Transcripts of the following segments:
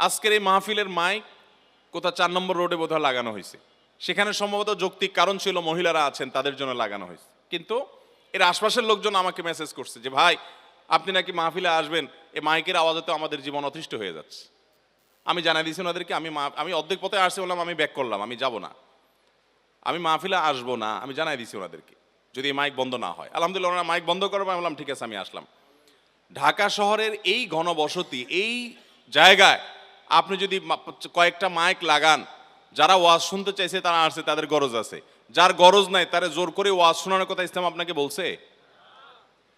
আজকের এই মাহফিলের মাইক কোথাও 4 নম্বর রোডে বোধহয় লাগানো হয়েছে। সেখানে সম্ভবত যৌক্তিক কারণ ছিল, মহিলারা আছেন তাদের জন্য লাগানো হয়েছে। কিন্তু এর আশপাশের লোকজন আমাকে মেসেজ করছে যে ভাই আপনি নাকি মাহফিলে আসবেন, এই মাইকের আওয়াজে তো আমাদের জীবন অতিষ্ঠ হয়ে যাচ্ছে। আমি জানাই দিয়েছি ওনাদেরকে, আমি অর্ধেক পথে আসছি, বললাম আমি ব্যাক করলাম, আমি যাব না, আমি মাহফিলে আসবো না। আমি জানাই দিয়েছি ওনাদেরকে যদি মাইক বন্ধ না হয়। আলহামদুলিল্লাহ ওনারা মাইক বন্ধ করবে, আমি বললাম ঠিক আছে আমি আসলাম। ঢাকা শহরের এই ঘনবসতি, এই জায়গায় আপনি যদি কয়েকটা মাইক লাগান, যারা ওয়াজ শুনতে চাইছে তারা আসছে, তাদের গরজ আছে। যার গরজ নাই তারা জোর করে ওয়াজ শোনানোর কথা ইসলাম আপনাকে বলছে?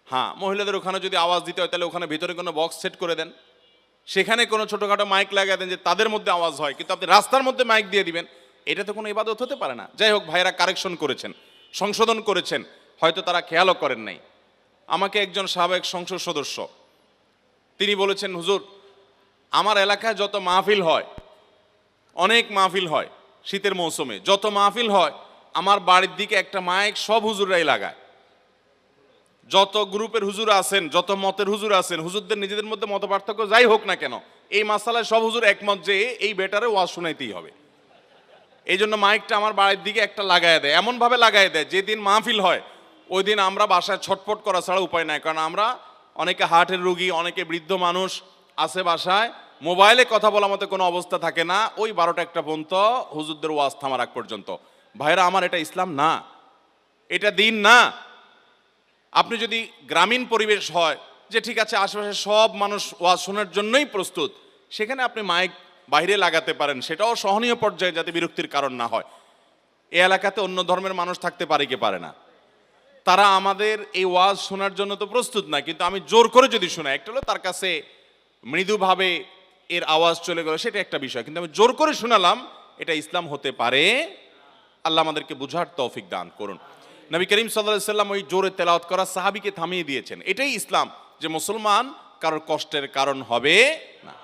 হ্যাঁ, মহিলাদের ওখানে যদি আওয়াজ দিতে হয় তাহলে ওখানে ভিতরে কোনো বক্স সেট করে দেন, সেখানে কোনো ছোটোখাটো মাইক লাগিয়ে দেন যে তাদের মধ্যে আওয়াজ হয়। কিন্তু আপনি রাস্তার মধ্যে মাইক দিয়ে দিবেন, এটা তো কোনো ইবাদত হতে পারে না। যাই হোক, ভাইরা কারেকশন করেছেন, সংশোধন করেছেন, হয়তো তারা খেয়ালও করেন নাই। আমাকে একজন সাবেক সংসদ সদস্য তিনি বলেছেন, হুজুর আমার এলাকায় যত মাহফিল হয়, অনেক মাহফিল হয় শীতের মৌসুমে, যত মাহফিল হয় আমার বাড়ির দিকে একটা মাইক সব হুজুররাই লাগায়। যত গ্রুপের হুজুর আছেন, যত মতের হুজুর আছেন, হুজুরদের নিজেদের মধ্যে মত পার্থক্য যাই হোক না কেন, এই মাসালায় সব হুজুর একমত যে এই বেটারে ওয়াজ শোনাইতেই হবে। এই জন্য মাইকটা আমার বাড়ির দিকে একটা লাগায় দেয়, এমনভাবে লাগায় দেয় যেদিন মাহফিল হয় ওই দিন আমরা বাসায় ছটফট করা ছাড়া উপায় নাই। কারণ আমরা অনেকে হার্টের রুগী, অনেকে বৃদ্ধ মানুষ আছে বাসায়, মোবাইলে কথা বলার মতো কোনো অবস্থা থাকে না। ওই 12টা-1টা পর্যন্ত হুজুরদের ওয়াজ থামার আগ পর্যন্ত। ভাইরা আমার, এটা ইসলাম না, এটা দিন না। আপনি যদি গ্রামীণ পরিবেশ হয় যে ঠিক আছে আশেপাশে সব মানুষ ওয়াজ শোনার জন্যই প্রস্তুত, সেখানে আপনি মাইক বাইরে লাগাতে পারেন, সেটাও সহনীয় পর্যায়ে, যাতে বিরক্তির কারণ না হয়। এই এলাকাতে অন্য ধর্মের মানুষ থাকতে পারে কি পারে না? তারা আমাদের এই ওয়াজ শোনার জন্য তো প্রস্তুত না, কিন্তু আমি জোর করে যদি শোনাই, একটা হলো তার কাছে মৃদুভাবে এর আওয়াজ চলে গেল, সেটা একটা বিষয়, কিন্তু আমি জোর করে শোনালাম, এটা ইসলাম হতে পারে। আল্লাহ আমাদেরকে বুঝার তৌফিক দান করুন। নবী করিম সাল্লাল্লাহু আলাইহি সাল্লাম ওই জোরে তেলাওয়াত করা সাহাবীকে থামিয়ে দিয়েছেন। এটাই ইসলাম, যে মুসলমান কারোর কষ্টের কারণ হবে না।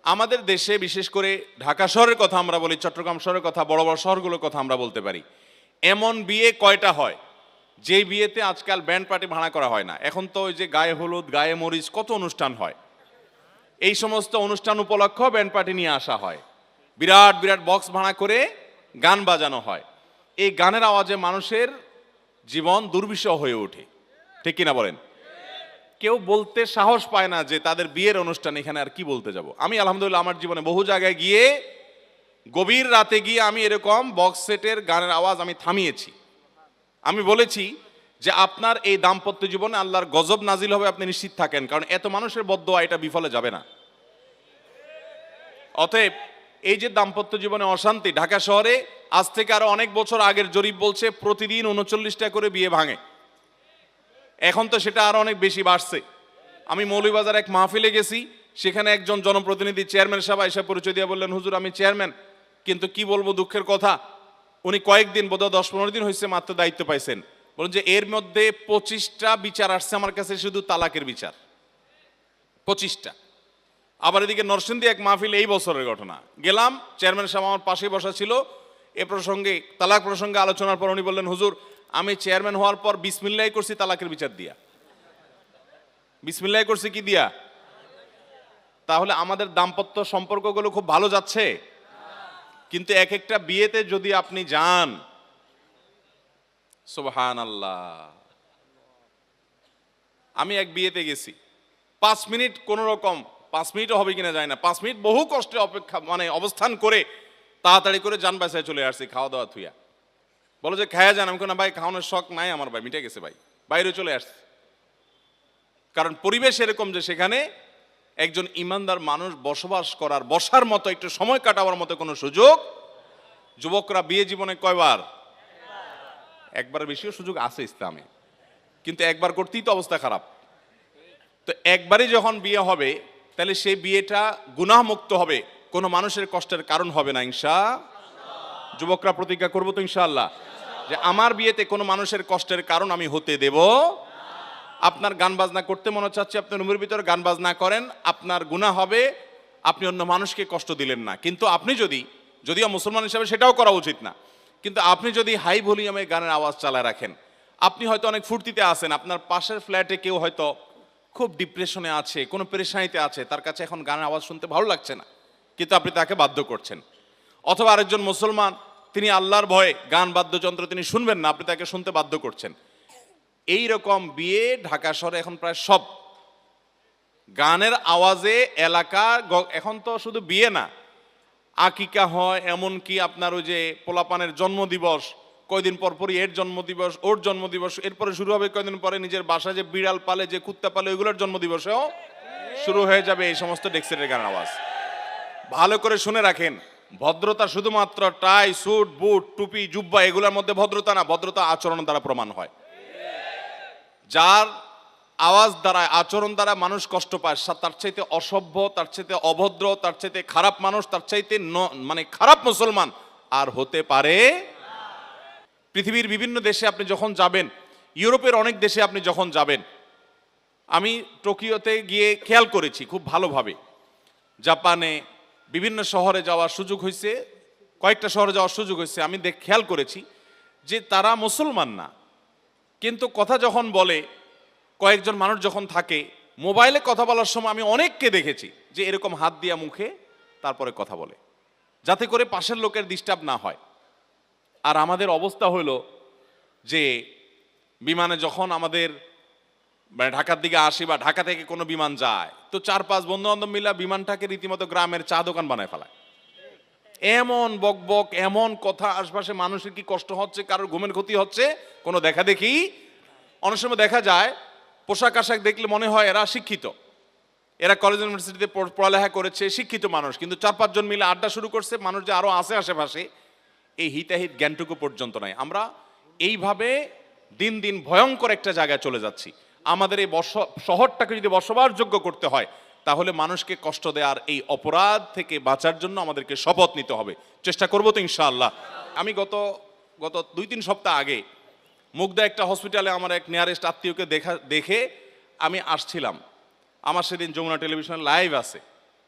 আমাদের দেশে বিশেষ করে ঢাকা শহরের কথা আমরা বলি, চট্টগ্রাম শহরের কথা, বড় বড় শহরগুলোর কথা আমরা বলতে পারি। এমন বিয়ে কয়টা হয় যে বিয়েতে আজকাল ব্যান্ড পার্টি ভাড়া করা হয় না? এখন তো ওই যে গায়ে হলুদ, গায়ে মরিচ, কত অনুষ্ঠান হয়, এই সমস্ত অনুষ্ঠান উপলক্ষ ব্যান্ড পার্টি নিয়ে আসা হয়, বিরাট বিরাট বক্স ভাড়া করে গান বাজানো হয়। এই গানের আওয়াজে মানুষের জীবন দুর্বিষহ হয়ে ওঠে, ঠিক কিনা বলেন? কেউ বলতে সাহস পায় না যে তাদের বিয়ের অনুষ্ঠান এখানে আর কি বলতে যাব। আমি আলহামদুলিল্লাহ আমার জীবনে বহু জায়গায় গিয়ে, গভীর রাতে গিয়ে আমি এরকম বক্স সেটের গানের আওয়াজ আমি থামিয়েছি। আমি বলেছি যে আপনার এই দাম্পত্য জীবনে আল্লাহর গজব নাজিল হবে, আপনি নিশ্চিত থাকেন, কারণ এত মানুষের বদদোয়া এটা বিফলে যাবে না। অতএব এই যে দাম্পত্য জীবনে অশান্তি, ঢাকা শহরে আজ থেকে আরো অনেক বছর আগের জরিপ বলছে প্রতিদিন 39টা করে বিয়ে ভাঙে। এখন তো সেটা আরো অনেক বেশি বাড়ছে। আমি মৌলভীবাজার এক মাহফিলে গেছি, সেখানে একজন জনপ্রতিনিধি চেয়ারম্যান সাহেব এসে পরিচয় দিয়ে বললেন, হুজুর আমি চেয়ারম্যান, কিন্তু কি বলবো দুঃখের কথা, উনি কয়েকদিন, বোধহয় 10-15 দিন হয়েছে মাত্র দায়িত্ব পাইছেন। বলুন যে এর মধ্যে 25টা বিচার আসছে আমার কাছে, শুধু তালাকের বিচার, 25টা। আবার এদিকে নরসিংদী এক মাহফিল, এই বছরের ঘটনা, গেলাম, চেয়ারম্যান সাহেব আমার পাশে বসা ছিল, এ প্রসঙ্গে তালাক প্রসঙ্গে আলোচনার পর উনি বললেন, হুজুর আমি চেয়ারম্যান হওয়ার পর বিসমিল্লাহ করছি তালাকের বিচার দিয়া। বিসমিল্লাহ করছি কি দিয়া? তাহলে আমাদের দাম্পত্য সম্পর্কগুলো খুব ভালো যাচ্ছে, কিন্তু এক একটা বিয়েতে যদি আপনি যান, সুবহানাল্লাহ। আমি এক বিয়েতে গেছি, 5 মিনিট কোন রকম, 5 মিনিটও হবে কিনা যায় না, 5 মিনিট বহু কষ্টে অপেক্ষা অবস্থান করে তাড়াতাড়ি করে যান বাসায় চলে আসছি, খাওয়া দাওয়া থুইয়া। বলো যে খায়া যান, আমি না ভাই খাওয়ানোর শখ নাই আমার, ভাই মিটে গেছে, ভাই বাইরে চলে আসছি। কারণ পরিবেশ এরকম যে সেখানে একজন ইমানদার মানুষ বসবাস করার, বসার মতো, একটু সময় কাটাবার মতো কোনো সুযোগ। যুবকরা বিয়ে জীবনে কয়বার? একবারের বেশিও সুযোগ আছে ইসলামে, কিন্তু একবার করতেই তো অবস্থা খারাপ। তো একবারই যখন বিয়ে হবে তাহলে সেই বিয়েটা গুনাহ মুক্ত হবে, কোনো মানুষের কষ্টের কারণ হবে না ইনশাআল্লাহ। যুবকরা প্রতিজ্ঞা করবো তো ইনশাআল্লাহ যে আমার বিয়েতে কোনো মানুষের কষ্টের কারণ আমি হতে দেব। আপনার গান বাজনা করতে মনে চাচ্ছে, আপনি রুমের ভিতরে গান বাজনা করেন, আপনার গুনাহ হবে, আপনি অন্য মানুষকে কষ্ট দিলেন না। কিন্তু আপনি যদিও মুসলমান হিসাবে সেটাও করা উচিত না, কিন্তু আপনি যদি হাই ভলিউমে গানের আওয়াজ চালায় রাখেন, আপনি হয়তো অনেক ফুর্তিতে আছেন, আপনার পাশের ফ্ল্যাটে কেউ হয়তো খুব ডিপ্রেশনে আছে, কোনো পেরেশানিতে আছে, তার কাছে এখন গানের আওয়াজ শুনতে ভালো লাগছে না, কিন্তু আপনি তাকে বাধ্য করছেন। অথবা আরেকজন মুসলমান, তিনি আল্লাহর ভয়ে গান বাদ্যযন্ত্র তিনি শুনবেন না, আপনি তাকে শুনতে বাধ্য করছেন। এই রকম বিয়ে ঢাকা শহরে এখন প্রায় সব গানের আওয়াজে এলাকা, এখন তো শুধু বিয়ে না, আকিকা হয়, এমনকি আপনার ওই যে পোলাপানের জন্মদিবস, কয়দিন পর পরই এর জন্মদিবস, ওর জন্মদিবস, এরপরে শুরু হবে কয়দিন পরে নিজের বাসায় যে বিড়াল পালে, যে কুত্তা পালে, ওইগুলোর জন্মদিবসেও শুরু হয়ে যাবে এই সমস্ত ডেক্সেটের গানের আওয়াজ। ভালো করে শুনে রাখেন, ভদ্রতা শুধুমাত্র টাই, স্যুট, বুট, টুপি, জুব্বা এগুলোর মধ্যে ভদ্রতা না, ভদ্রতা আচরণ দ্বারা প্রমাণ হয়। যার আওয়াজ দ্বারা, আচরণ দ্বারা মানুষ কষ্ট পায়, তার চাইতে অসভ্য, তার চাইতে অভদ্র, তার চাইতে খারাপ মানুষ, তার চাইতে মানে খারাপ মুসলমান আর হতে পারে। পৃথিবীর বিভিন্ন দেশে আপনি যখন যাবেন, ইউরোপের অনেক দেশে আপনি যখন যাবেন, আমি টোকিওতে গিয়ে খেয়াল করেছি খুব ভালোভাবে, জাপানে বিভিন্ন শহরে যাওয়ার সুযোগ হয়েছে, কয়েকটা শহরে যাওয়ার সুযোগ হয়েছে, আমি খেয়াল করেছি যে তারা মুসলমান না, কিন্তু কথা যখন বলে, কয়েকজন মানুষ যখন থাকে, মোবাইলে কথা বলার সময় আমি অনেককে দেখেছি যে এরকম হাত দিয়া মুখে তারপরে কথা বলে, যাতে করে পাশের লোকের ডিস্টার্ব না হয়। আর আমাদের অবস্থা হলো যে বিমানে যখন আমাদের ঢাকার দিকে আসি বা ঢাকা থেকে কোনো বিমান যায়, তো 4-5 বন্ধু বান্ধব মিলা বিমানটাকে রীতিমতো গ্রামের চা দোকান বানায় ফেলায়। এমন বকবক, এমন কথা, আশপাশে মানুষের কি কষ্ট হচ্ছে, কারোর ঘুমের ক্ষতি হচ্ছে, কোনো দেখা দেখি। অনেক সময় দেখা যায় পোশাক আশাক দেখলে মনে হয় এরা শিক্ষিত, এরা কলেজ ইউনিভার্সিটিতে পড়ালেখা করেছে, শিক্ষিত মানুষ, কিন্তু 4-5 জন মিলে আড্ডা শুরু করছে, মানুষ যে আরো আছে আশেপাশে, এই হিতাহিত জ্ঞানটুকু পর্যন্ত নাই। আমরা এইভাবে দিন দিন ভয়ঙ্কর একটা জায়গায় চলে যাচ্ছি। আমাদের এই শহরটাকে যদি বসবাসযোগ্য করতে হয়, তাহলে মানুষকে কষ্ট দেওয়ার এই অপরাধ থেকে বাঁচার জন্য আমাদেরকে শপথ নিতে হবে। চেষ্টা করবো তো ইনশাআল্লাহ। আমি গত 2-3 সপ্তাহ আগে মুগদা একটা হসপিটালে আমার এক নিয়ারেস্ট আত্মীয়কে দেখে আমি আসছিলাম। আমার সেদিন যমুনা টেলিভিশন লাইভ আছে,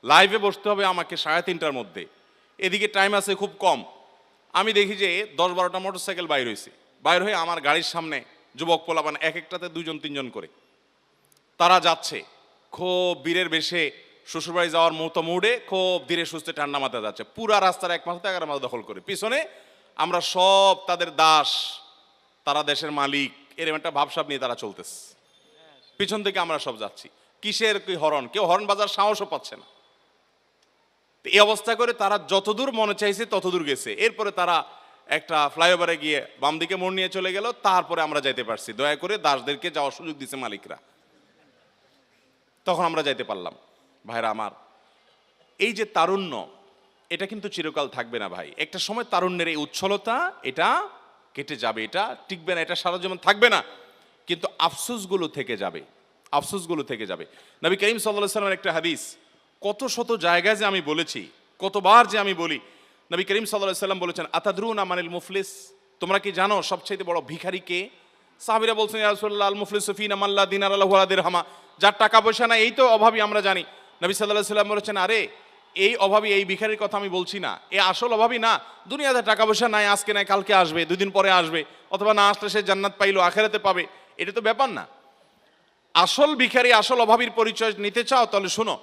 লাইভে বসতে হবে আমাকে 3:30টার মধ্যে, এদিকে টাইম আছে খুব কম। আমি দেখি যে 10-12টা মোটরসাইকেল বাইর হয়ে আমার গাড়ির সামনে যুবক পোলাপান, এক একটাতে 2-3 করে তারা যাচ্ছে, খুব বীরের বেশে শ্বশুরবাড়ি যাওয়ার মতো মুডে, খুব ধীরে সুস্থে ঠান্ডা মাথায় যাচ্ছে। পুরা রাস্তার 1 মাথা 11 মাথা দখল করে, পিছনে আমরা সব তাদের দাস, তারা দেশের মালিক, এরকম একটা ভাবসাব নিয়ে তারা চলতেছে। পিছন থেকে আমরা সব যাচ্ছি, কিসের কি হরন, কেউ হরন বাজার সাহসও পাচ্ছে না। এই অবস্থা করে তারা যতদূর মনে চাইছে ততদূর গেছে। এরপরে তারা একটা ফ্লাইওভারে গিয়ে বাম দিকে মোড় নিয়ে চলে গেল, তারপরে আমরা যাইতে পারছি। দয়া করে দাসদেরকে যাওয়ার সুযোগ দিছে মালিকরা, তখন আমরা যাইতে পারলাম। ভাইরা আমার, এই যে তারুণ্য, এটা কিন্তু চিরকাল থাকবে না ভাই। একটা সময় তারুণ্যের এই উচ্ছলতা, এটা কেটে যাবে, এটা টিকবে না, এটা সারা জীবন থাকবে না, কিন্তু আফসোসগুলো থেকে যাবে, আফসোসগুলো থেকে যাবে। নবী করিম সাল্লাল্লাহু আলাইহি ওয়াসাল্লামের একটা হাদিস, কত শত জায়গায় যে আমি বলেছি, কতবার যে আমি বলি, নবী করিম সাল্লাল্লাহু আলাইহি ওয়াসাল্লাম বলেছেন, আতাদরুনা মানিল মুফলিস, তোমরা কি জানো সবচেয়ে বড় ভিখারি কে? সাহাবীরা বলছেন, ইয়া রাসূলুল্লাহ, আল মুফলিসু ফিনা মান লা দিনার লাহু ওয়া লা দিরহামা, যার টাকা পয়সা নাই, এই তো অভাবী, আমরা জানি। নবী সাল্লাল্লাহু আলাইহি ওয়াসাল্লাম বলেছেন, আরে এই অভাবী, এই ভিখারির কথা আমি বলছি না, এ আসল অভাবী না। দুনিয়াতে টাকা পয়সা নাই, আজকে নাই কালকে আসবে, 2 দিন পরে আসবে, অথবা না আসলে সে জান্নাত পাইলো, আখিরাতে পাবে, এটা তো ব্যাপার না। আসল ভিখারি, আসল অভাবীর পরিচয় নিতে চাও, তাহলে শোনো,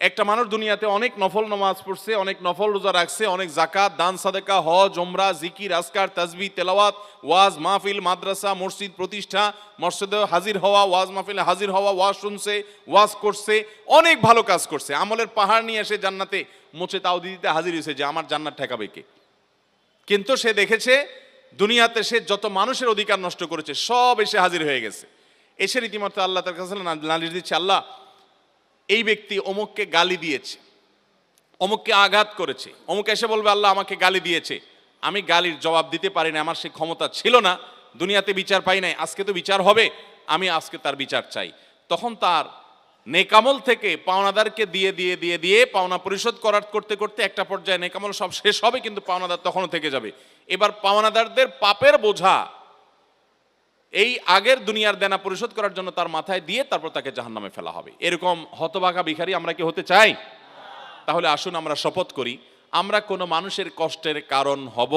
একটা মানুষ দুনিয়াতে অনেক নফল নামাজ পড়ছে, অনেক নফল রোজা রাখছে, অনেক যাকাত, দান, সাদেকা, হজ, উমরা, জিকির, আজকার, তাসবিহ, তেলাওয়াত, ওয়াজ মাহফিল, মাদ্রাসা, মসজিদ প্রতিষ্ঠা, মসজিদে হাজির হওয়া, ওয়াজ মাহফিলে হাজির হওয়া, ওয়াজ শুনছে, ওয়াজ করছে, অনেক ভালো কাজ করছে, আমলের পাহাড় নিয়ে এসে জান্নাতে মোচে তাও দিতে হাজির হয়েছে যে আমার জান্নাত ঠেকাবে কে। কিন্তু সে দেখেছে দুনিয়াতে সে যত মানুষের অধিকার নষ্ট করেছে সব এসে হাজির হয়ে গেছে, এসে রীতিমতো আল্লাহ তার কাছে নালিশ দিচ্ছে, আল্লাহ এই ব্যক্তি অমুককে গালি দিয়েছে, অমুককে আঘাত করেছে, অমুক এসে বলবে আল্লাহ আমাকে গালি দিয়েছে, আমি গালির জবাব দিতে পারি না, আমার সে ক্ষমতা ছিল না, দুনিয়াতে বিচার পাই নাই, আজকে তো বিচার হবে, আমি আজকে তার বিচার চাই। তখন তার নেকামল থেকে পাওনাদারকে দিয়ে দিয়ে দিয়ে দিয়ে পাওনা পরিশোধ করতে করতে একটা পর্যায়ে নেকামল সব শেষ হবে, কিন্তু পাওনাদার তখনও থেকে যাবে। এবার পাওনাদারদের পাপের বোঝা এই আগের দুনিয়ার দেনা পরিশোধ করার জন্য তার মাথায় দিয়ে তারপর তাকে জাহান্নামে ফেলা হবে। এরকম হতভাগা ভিখারি আমরা কি হতে চাই? তাহলে আসুন আমরা শপথ করি, আমরা কোনো মানুষের কষ্টের কারণ হব